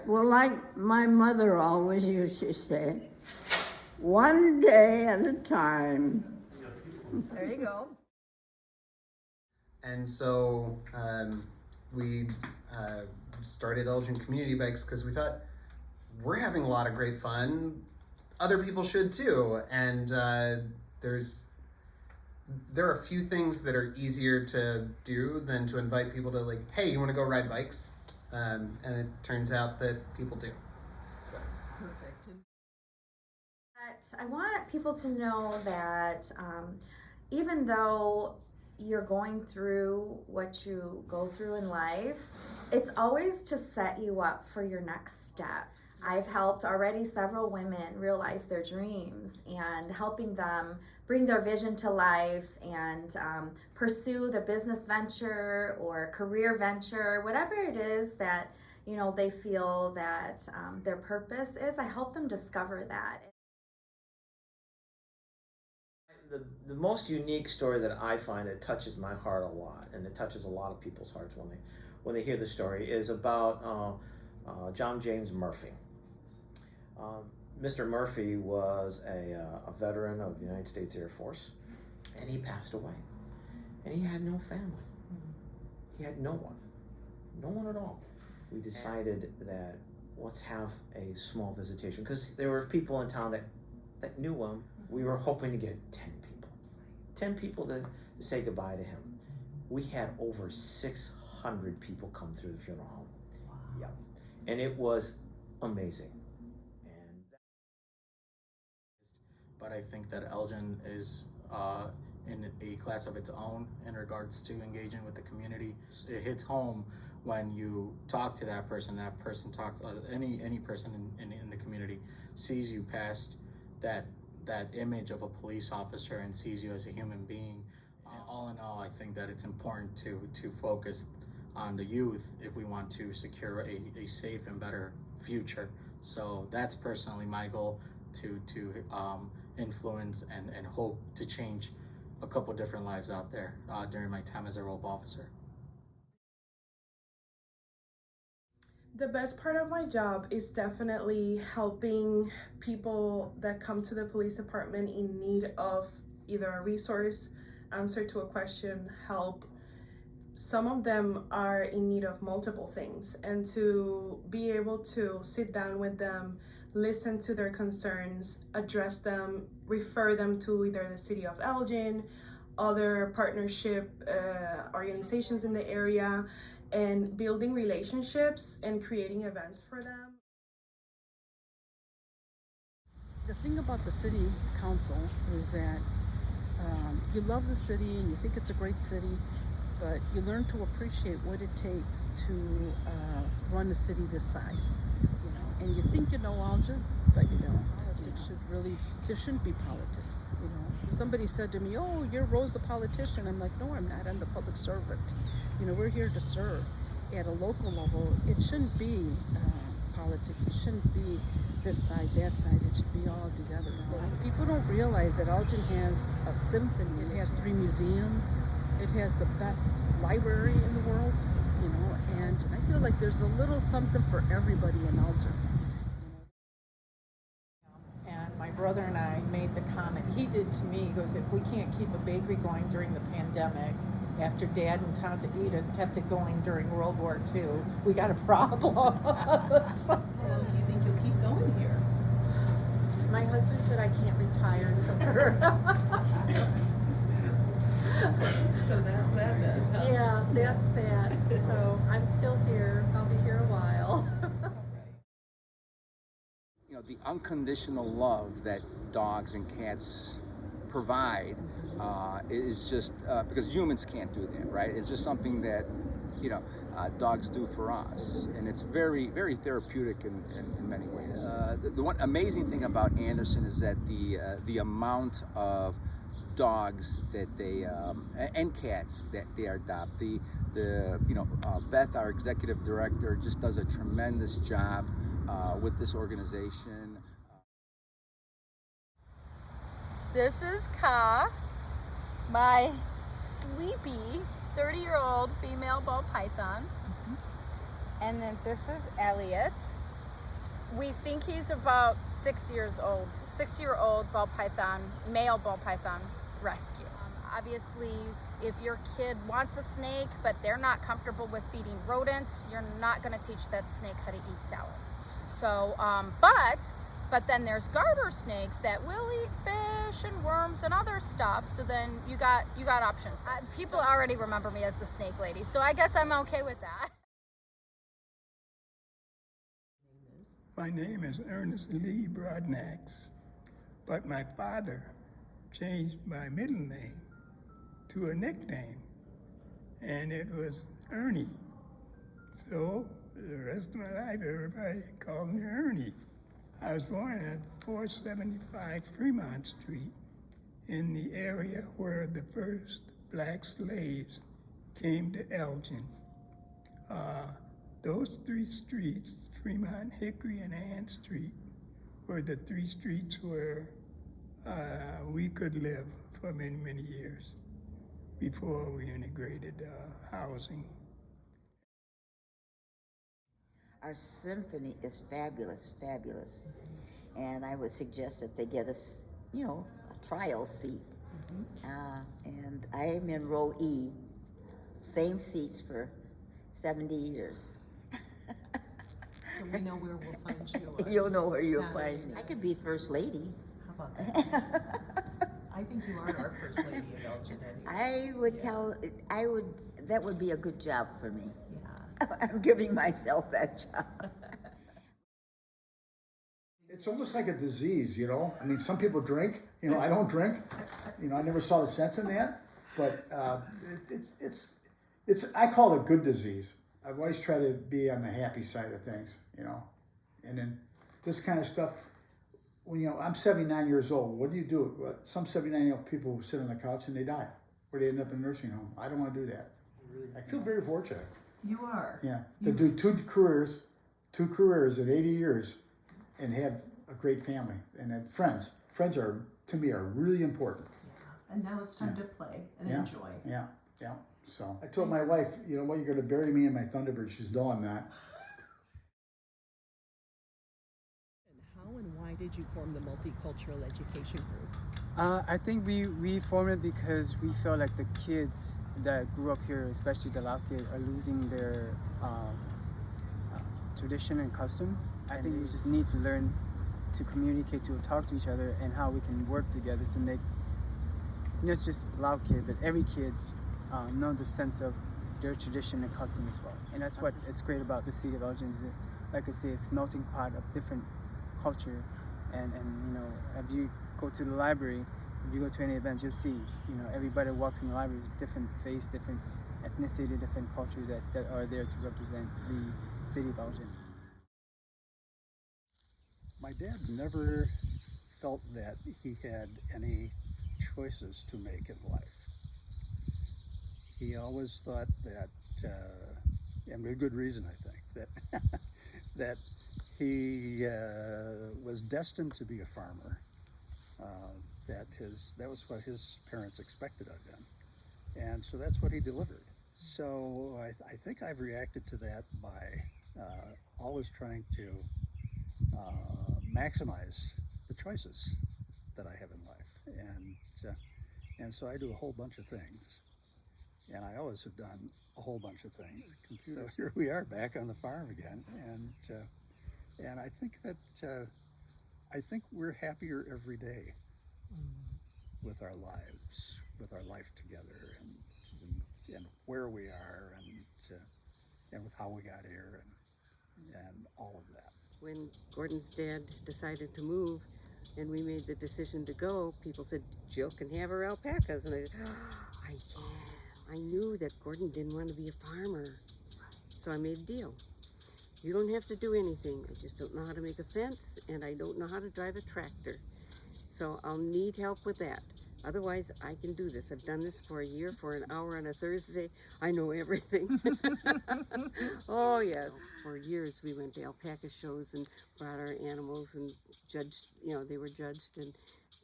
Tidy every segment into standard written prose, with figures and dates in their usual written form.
Well, like my mother always used to say, one day at a time. There you go. And so we started Elgin Community Bikes because we thought we're having a lot of great fun. Other people should too. And there are a few things that are easier to do than to invite people to, like, hey, you want to go ride bikes? And it turns out that people do. So. Perfect. But I want people to know that even though you're going through what you go through in life, it's always to set you up for your next steps. I've helped already several women realize their dreams and helping them bring their vision to life and pursue the business venture or career venture, whatever it is that, you know, they feel that their purpose is. I help them discover that. The most unique story that I find that touches my heart a lot, and it touches a lot of people's hearts when they hear the story, is about James Murphy. Mr. Murphy was a veteran of the United States Air Force, and he passed away. And he had no family. He had no one at all. We decided that let's have a small visitation, because there were people in town that knew him. We were hoping to get 10 people to say goodbye to him. We had over 600 people come through the funeral home. Wow. Yep. And it was amazing. But I think that Elgin is in a class of its own in regards to engaging with the community. It hits home when you talk to that person talks, any person in the community sees you past that image of a police officer and sees you as a human being. All in all, I think that it's important to focus on the youth if we want to secure a safe and better future. So that's personally my goal, to influence and hope to change a couple different lives out there during my time as a rope officer. The best part of my job is definitely helping people that come to the police department in need of either a resource, answer to a question, help. Some of them are in need of multiple things, and to be able to sit down with them, listen to their concerns, address them, refer them to either the city of Elgin, other partnership organizations in the area, and building relationships and creating events for them. The thing about the city council is that you love the city and you think it's a great city, but you learn to appreciate what it takes to run a city this size. You know, and you think you know Elgin, but you don't. There shouldn't be politics. You know, somebody said to me, "Oh, you're Rose a politician." I'm like, "No, I'm not. I'm the public servant. You know, we're here to serve." At a local level, it shouldn't be politics. It shouldn't be this side, that side. It should be all together. People don't realize that Elgin has a symphony. It has 3 museums. It has the best library in the world. You know, and I feel like there's a little something for everybody in Elgin. My brother and I made the comment he did to me. He goes, if we can't keep a bakery going during the pandemic, after Dad and Tante Edith kept it going during World War II, we got a problem. How long do you think you'll keep going here? My husband said I can't retire, so So that's that then. Huh? Yeah, that's that. So I'm still here. I'll be here a while. You know, the unconditional love that dogs and cats provide is just because humans can't do that, right? It's just something that, you know, dogs do for us, and it's very, very therapeutic in many ways. The one amazing thing about Anderson is that the amount of dogs that they and cats that they adopt. Beth, our executive director, just does a tremendous job with this organization. This is Ka, my sleepy 30-year-old female ball python. And then this is Elliot, We think he's about 6 years old. 6-year-old ball python, male ball python rescue. Obviously, if your kid wants a snake, but they're not comfortable with feeding rodents, you're not going to teach that snake how to eat salads. So, but then there's garter snakes that will eat fish and worms and other stuff. So then you got options. People already remember me as the snake lady, so I guess I'm okay with that. My name is Ernest Lee Broadnax, but my father changed my middle name to a nickname, and it was Ernie. So the rest of my life, everybody called me Ernie. I was born at 475 Fremont Street in the area where the first black slaves came to Elgin. Those three streets, Fremont, Hickory, and Ann Street, were the three streets where we could live for many, many years before we integrated housing. Our symphony is fabulous, fabulous. And I would suggest that they get us, a trial seat. And I am in row E, same seats for 70 years. So we know where we'll find you. You'll know where you'll Saturday. find me. I could be first lady. How about that? I think you are our first lady of Elgin anyway. That would be a good job for me. Yeah. I'm giving myself that job. It's almost like a disease, I mean, some people drink, I don't drink. I never saw the sense in that, but it's I call it a good disease. I've always tried to be on the happy side of things, and then this kind of stuff, when, I'm 79 years old, what do you do? Some 79-year-old people sit on the couch and they die, or they end up in a nursing home. I don't want to do that. I feel very fortunate. You are. Yeah, to do two careers at 80 years and have a great family and then friends. Friends are, to me, are really important. Yeah. And now it's time to play and enjoy. Yeah. So I told my wife, you're going to bury me in my Thunderbird. She's, no, I'm not. And how and why did you form the Multicultural Education Group? I think we formed it because we felt like the kids that grew up here, especially the Lao kids, are losing their tradition and custom. I think we just need to learn to communicate, to talk to each other, and how we can work together to make not just Lao kid, but every kid know the sense of their tradition and custom as well. And that's what it's great about the city of Elgin. Is like I say, it's a melting pot of different culture, and if you go to the library, if you go to any events, you'll see everybody walks in the library is different face, different ethnicity, different culture that are there to represent the city of Elgin. My dad never felt that he had any choices to make in life. He always thought that, and with good reason I think, that he was destined to be a farmer. That was what his parents expected of him. And so that's what he delivered. So I think I've reacted to that by always trying to maximize the choices that I have in life, and so I do a whole bunch of things, and I always have done a whole bunch of things. So here we are back on the farm again, and I think that I think we're happier every day with our lives, with our life together, and where we are, and with how we got here, and all of that. When Gordon's dad decided to move and we made the decision to go, people said, Jill can have her alpacas. And I said, oh, I can. I knew that Gordon didn't want to be a farmer. So I made a deal. You don't have to do anything. I just don't know how to make a fence, and I don't know how to drive a tractor. So I'll need help with that. Otherwise, I can do this. I've done this for a year, for an hour on a Thursday. I know everything. Oh, yes. For years, we went to alpaca shows and brought our animals and judged, they were judged and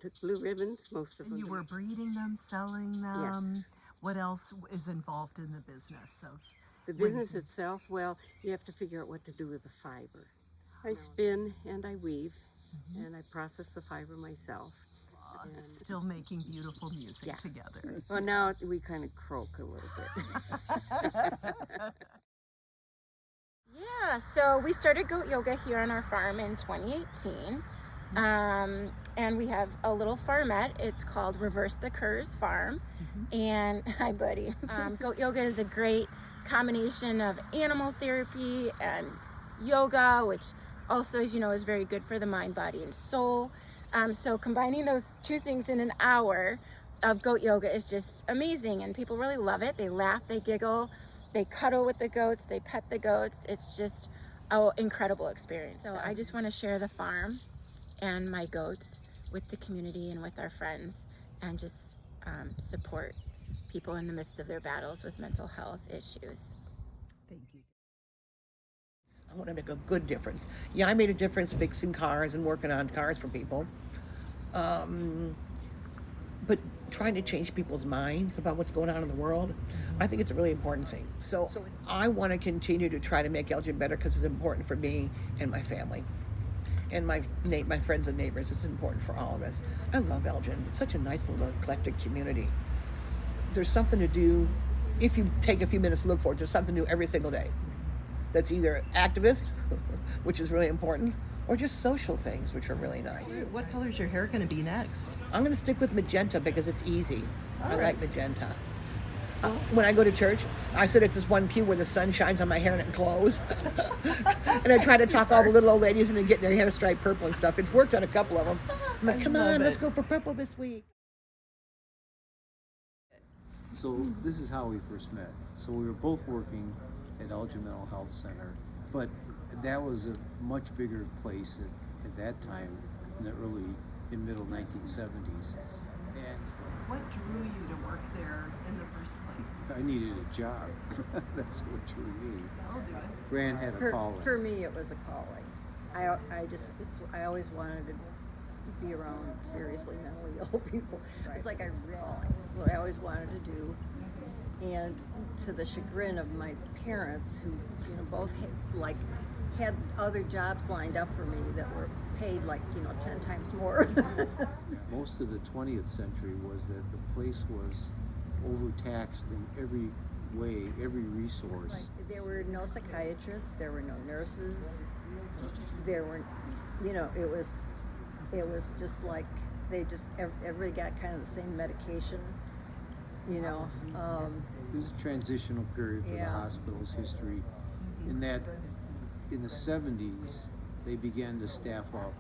took blue ribbons, most of them. And you were breeding them, selling them? Yes. What else is involved in the business of the business itself? Well, you have to figure out what to do with the fiber. I spin and I weave, and I process the fiber myself. And Still making beautiful music together. Well, now we kind of croak a little bit. Yeah, so we started goat yoga here on our farm in 2018. And we have a little farmette. It's called Reverse the Curse Farm. And hi, buddy. Goat yoga is a great combination of animal therapy and yoga, which also, as you know, is very good for the mind, body, and soul. So combining those two things in an hour of goat yoga is just amazing, and people really love it. They laugh, they giggle, they cuddle with the goats, they pet the goats. It's just an incredible experience. So I just want to share the farm and my goats with the community and with our friends, and just support people in the midst of their battles with mental health issues. Thank you. I want to make a good difference. Yeah, I made a difference fixing cars and working on cars for people. But trying to change people's minds about what's going on in the world, I think it's a really important thing. So I want to continue to try to make Elgin better because it's important for me and my family. And my friends and neighbors. It's important for all of us. I love Elgin. It's such a nice little eclectic community. There's something to do, if you take a few minutes to look for it, there's something to do every single day. That's either activist, which is really important, or just social things, which are really nice. What color is your hair going to be next? I'm going to stick with magenta because it's easy. I like magenta. When I go to church, I sit at this one pew where the sun shines on my hair and it glows. And I try to talk all the little old ladies into getting their hair striped purple and stuff. It's worked on a couple of them. I'm like, come on, let's go for purple this week. So this is how we first met. So we were both working at Elgin Mental Health Center, but that was a much bigger place at that time in the middle 1970s. And what drew you to work there in the first place? I needed a job. That's what drew me. I'll do it. Fran had a calling. For me, it was a calling. I always wanted to be around seriously mentally ill people. It's like I was calling. It's what I always wanted to do. And to the chagrin of my parents, who both had other jobs lined up for me that were paid 10 times more. Most of the 20th century was that the place was overtaxed in every way, every resource. There were no psychiatrists, there were no nurses, there were, it was just like everybody got kind of the same medication, It was a transitional period for the hospital's history, in that in the 70s they began to staff up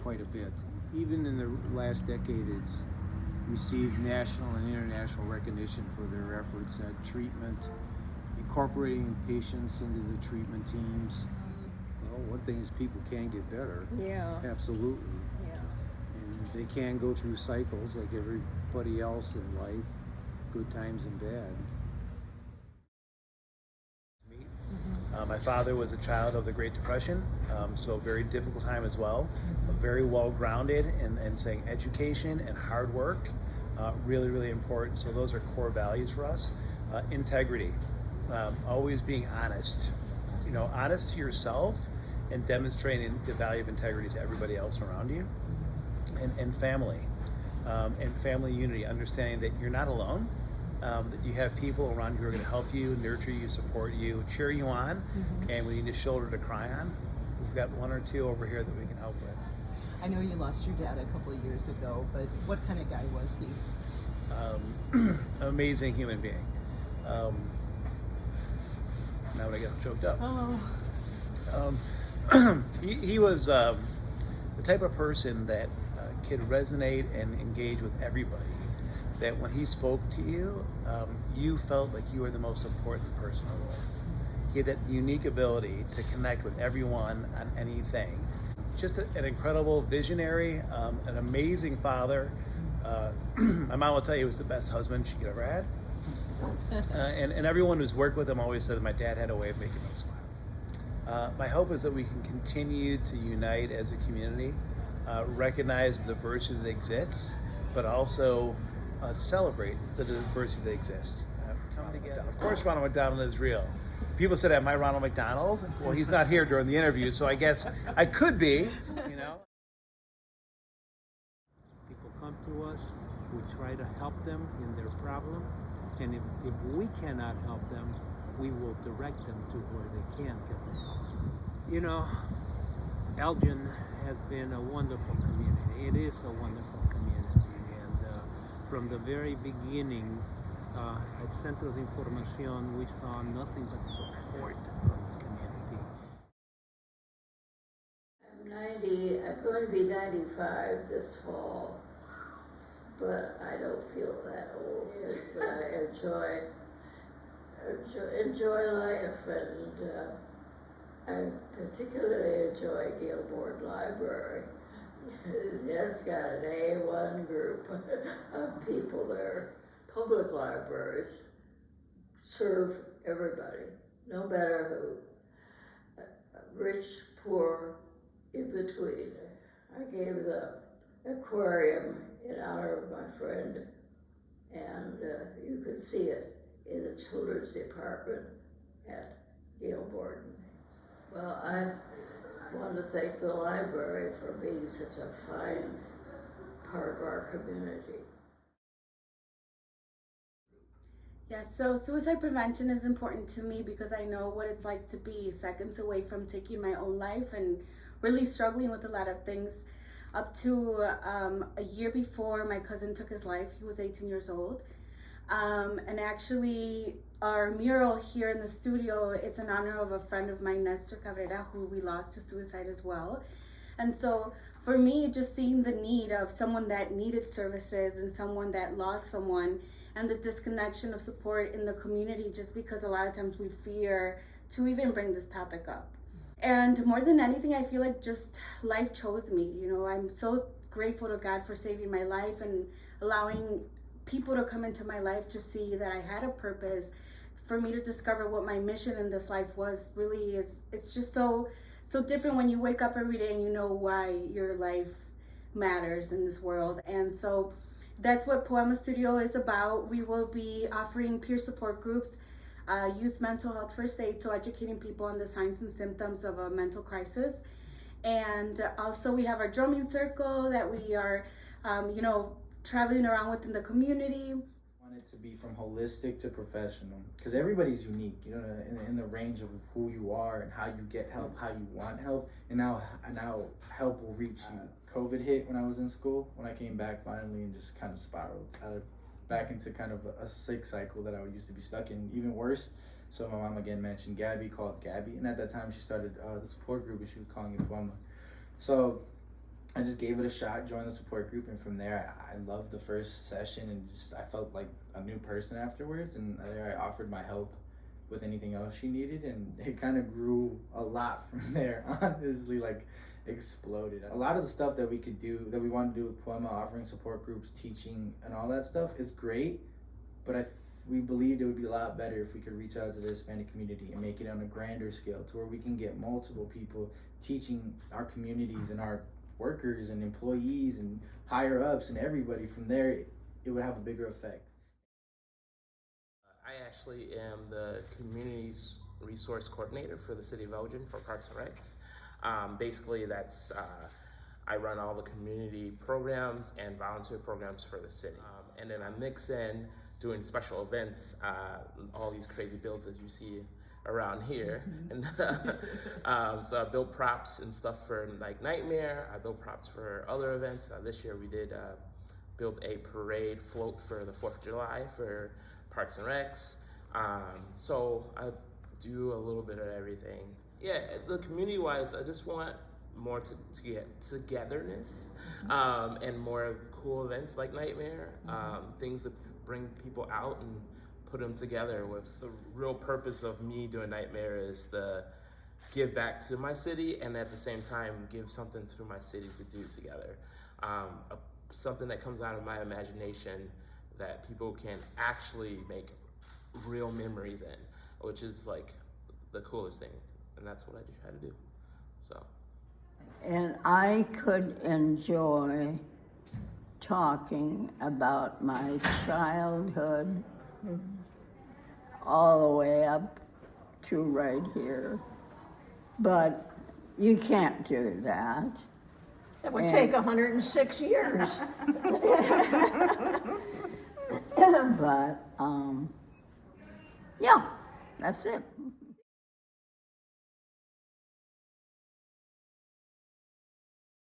quite a bit. Even in the last decade, it's received national and international recognition for their efforts at treatment, incorporating patients into the treatment teams. Well, one thing is people can get better. Yeah. Absolutely. Yeah. And they can go through cycles like everybody else in life, good times and bad. My father was a child of the Great Depression, so a very difficult time as well. Very well grounded in saying education and hard work, really, really important. So those are core values for us. Integrity, always being honest, honest to yourself and demonstrating the value of integrity to everybody else around you. And family, and family unity, understanding that you're not alone. That you have people around you who are going to help you, nurture you, support you, cheer you on, and we need a shoulder to cry on. We've got one or two over here that we can help with. I know you lost your dad a couple of years ago, but what kind of guy was he? Amazing human being. Now I get choked up. He was the type of person that could resonate and engage with everybody. That when he spoke to you, you felt like you were the most important person in the world. He had that unique ability to connect with everyone on anything. Just an incredible visionary, an amazing father. My mom will tell you he was the best husband she could ever had. And everyone who's worked with him always said that my dad had a way of making them smile. My hope is that we can continue to unite as a community, recognize the diversity that exists, but also celebrate the diversity that exists. Come together. Of course, Ronald McDonald is real. People said, am I Ronald McDonald? Well, he's not here during the interview, so I guess I could be, you know. People come to us, we try to help them in their problem, and if we cannot help them, we will direct them to where they can get the help. You know, Elgin has been a wonderful community. It is a wonderful community, and from the very beginning, at Centro de Información, we saw nothing but support from the community. I'm going to be 95 this fall, but I don't feel that old. Yes, but I enjoy life, and I particularly enjoy Guilford Library. It's got an A1 group of people there. Public libraries serve everybody, no matter who, rich, poor, in between. I gave the aquarium in honor of my friend, and you could see it in the children's department at Guilford. Well, I want to thank the library for being such a fine part of our community. Yes, so suicide prevention is important to me because I know what it's like to be seconds away from taking my own life and really struggling with a lot of things. Up to a year before my cousin took his life, he was 18 years old. And actually, our mural here in the studio is in honor of a friend of mine, Nestor Cabrera, who we lost to suicide as well. And so for me, just seeing the need of someone that needed services and someone that lost someone, and the disconnection of support in the community, just because a lot of times we fear to even bring this topic up. And more than anything, I feel like just life chose me. You know, I'm so grateful to God for saving my life and allowing people to come into my life to see that I had a purpose. For me to discover what my mission in this life was really it's just so different when you wake up every day and you know why your life matters in this world. And so that's what Poema Studio is about. We will be offering peer support groups, youth mental health first aid, so educating people on the signs and symptoms of a mental crisis. And also we have our drumming circle that we are, traveling around within the community. I want it to be from holistic to professional, because everybody's unique, you know, in the range of who you are and how you get help, how you want help, and now help will reach you. COVID hit when I was in school, when I came back finally, and just kind of spiraled back into kind of a sick cycle that I used to be stuck in, even worse. So my mom again mentioned Gabby, called Gabby, and at that time she started the support group, and she was calling it Poema. So I just gave it a shot, joined the support group, and from there I loved the first session, and I felt like a new person afterwards, and there I offered my help with anything else she needed, and it kind of grew a lot from there. Honestly, like exploded. A lot of the stuff that we could do, that we want to do with Poema, offering support groups, teaching, and all that stuff is great, but we believed it would be a lot better if we could reach out to the Hispanic community and make it on a grander scale, to where we can get multiple people teaching our communities and our workers and employees and higher ups and everybody. From there, it would have a bigger effect. I actually am the Communities Resource Coordinator for the City of Elgin for Parks and Recs. Basically, that's I run all the community programs and volunteer programs for the city. And then I mix in doing special events, all these crazy builds as you see around here. And so I built props and stuff for like Nightmare. I built props for other events. This year we did build a parade float for the 4th of July for Parks and Recs. So I do a little bit of everything. Yeah, the community-wise, I just want more to get togetherness and more cool events like Nightmare, things that bring people out and put them together. With the real purpose of me doing Nightmare is to give back to my city, and at the same time give something to my city to do together. Something that comes out of my imagination that people can actually make real memories in, which is like the coolest thing, and that's what I try to do. So. And I could enjoy talking about my childhood all the way up to right here. But you can't do that. That would take 106 years. But, yeah, that's it.